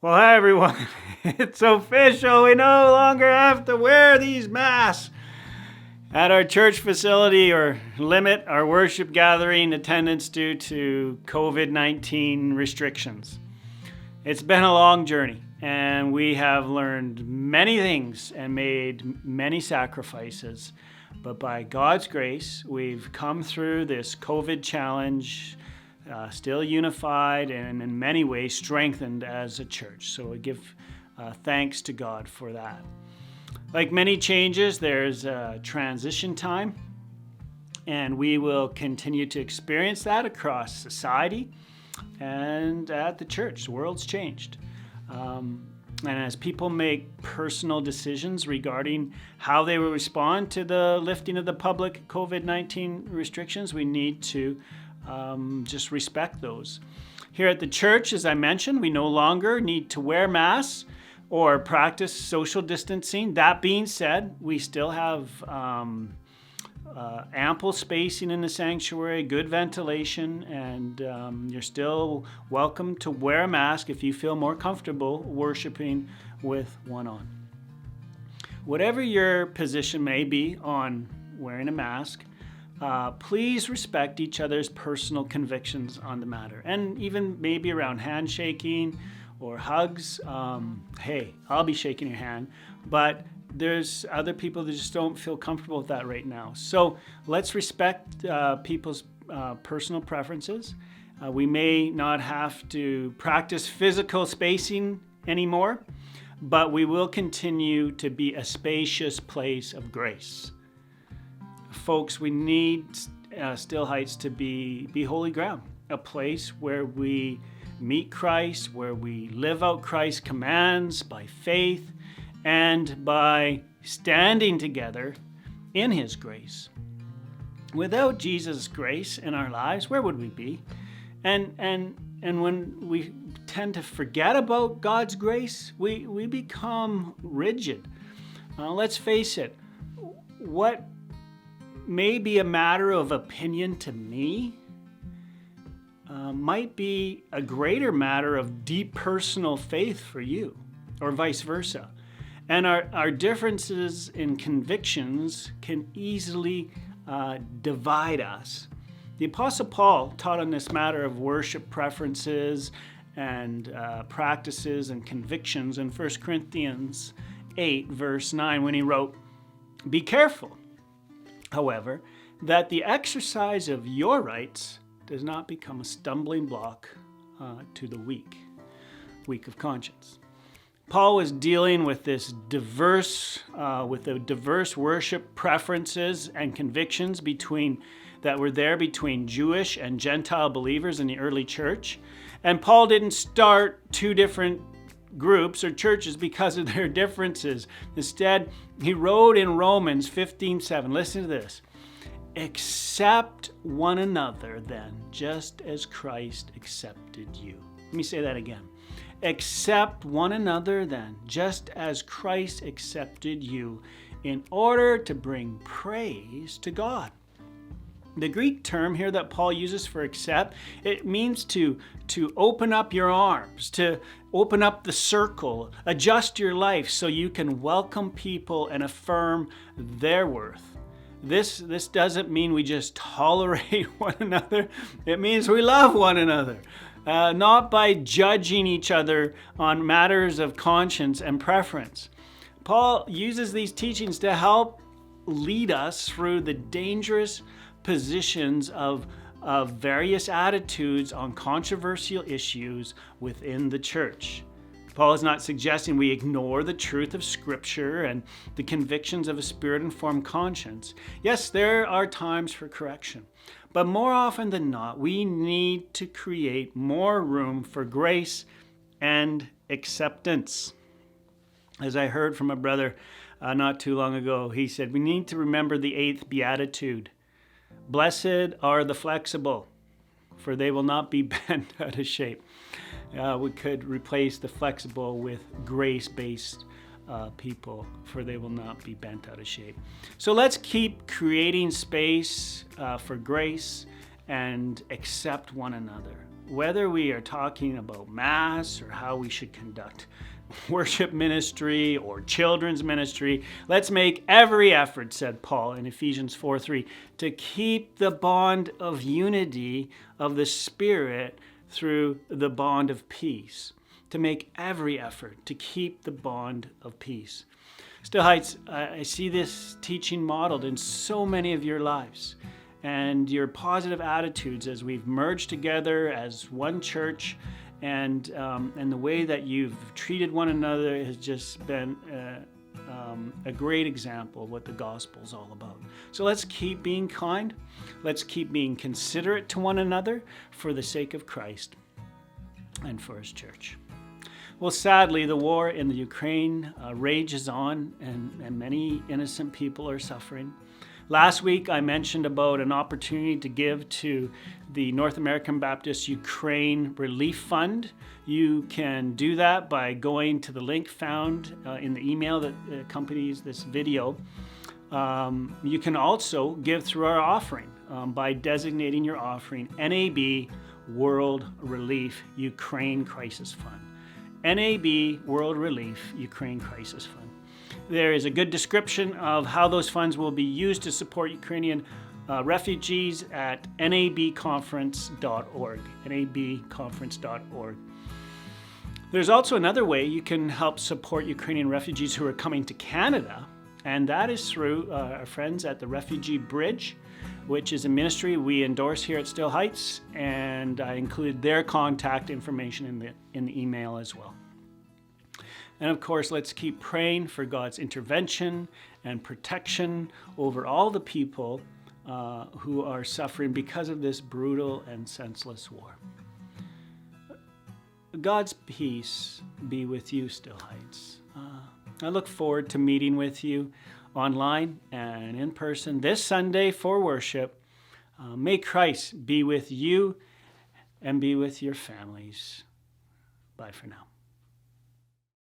Well, hi everyone. It's official. We no longer have to wear these masks at our church facility or limit our worship gathering attendance due to COVID-19 restrictions. It's been a long journey, and we have learned many things and made many sacrifices. But by God's grace, we've come through this COVID challenge still unified and in many ways strengthened as a church. So I give thanks to God for that. Like many changes, there's a transition time, and we will continue to experience that across society and at the church. The world's changed. And as people make personal decisions regarding how they will respond to the lifting of the public COVID-19 restrictions, we need to just respect those. Here at the church, as I mentioned, we no longer need to wear masks or practice social distancing. That being said, we still have ample spacing in the sanctuary, good ventilation, and you're still welcome to wear a mask if you feel more comfortable worshiping with one on. Whatever your position may be on wearing a mask, please respect each other's personal convictions on the matter, and even maybe around handshaking or hugs. Hey, I'll be shaking your hand, but there's other people that just don't feel comfortable with that right now. So let's respect people's personal preferences. We may not have to practice physical spacing anymore, but we will continue to be a spacious place of grace. Folks, we need Still Heights to be holy ground, a place where we meet Christ, where we live out Christ's commands by faith and by standing together in His grace. Without Jesus' grace in our lives, where would we be? And when we tend to forget about God's grace, we become rigid. Let's face it, what may be a matter of opinion to me might be a greater matter of deep personal faith for you, or vice versa. And our differences in convictions can easily divide us. The Apostle Paul taught on this matter of worship preferences and practices and convictions in 1 Corinthians 8, verse 9, when he wrote, "Be careful, however, that the exercise of your rights does not become a stumbling block to the weak of conscience." Paul was dealing with this diverse worship preferences and convictions that were there between Jewish and Gentile believers in the early church. And Paul didn't start two different groups or churches because of their differences. Instead, he wrote in Romans 15:7, listen to this, "Accept one another then, just as Christ accepted you." Let me say that again. "Accept one another then, just as Christ accepted you, in order to bring praise to God." The Greek term here that Paul uses for accept, it means to open up your arms, to open up the circle, adjust your life so you can welcome people and affirm their worth. This doesn't mean we just tolerate one another. It means we love one another, not by judging each other on matters of conscience and preference. Paul uses these teachings to help lead us through the dangerous positions of various attitudes on controversial issues within the church. Paul is not suggesting we ignore the truth of Scripture and the convictions of a Spirit-informed conscience. Yes, there are times for correction, but more often than not, we need to create more room for grace and acceptance. As I heard from a brother not too long ago, he said, we need to remember the 8th beatitude. "Blessed are the flexible, for they will not be bent out of shape." We could replace the flexible with grace-based people, for they will not be bent out of shape. So let's keep creating space for grace and accept one another. whether we are talking about Mass or how we should conduct worship ministry or children's ministry, let's make every effort, said Paul in Ephesians 4:3, to keep the bond of unity of the Spirit through the bond of peace. To make every effort to keep the bond of peace. Still Heights, I see this teaching modeled in so many of your lives, and your positive attitudes as we've merged together as one church, and the way that you've treated one another has just been a great example of what the gospel is all about. So let's keep being kind. Let's keep being considerate to one another for the sake of Christ and for his church. Well, sadly, the war in the Ukraine rages on, and many innocent people are suffering. Last week, I mentioned about an opportunity to give to the North American Baptist Ukraine Relief Fund. You can do that by going to the link found in the email that accompanies this video. You can also give through our offering by designating your offering NAB World Relief Ukraine Crisis Fund. NAB World Relief Ukraine Crisis Fund. There is a good description of how those funds will be used to support Ukrainian refugees at nabconference.org. nabconference.org. There's also another way you can help support Ukrainian refugees who are coming to Canada, and that is through our friends at the Refugee Bridge, which is a ministry we endorse here at Steele Heights, and I included their contact information in the email as well. And of course, let's keep praying for God's intervention and protection over all the people who are suffering because of this brutal and senseless war. God's peace be with you, Steele Heights. I look forward to meeting with you online and in person this Sunday for worship. May Christ be with you and be with your families. Bye for now.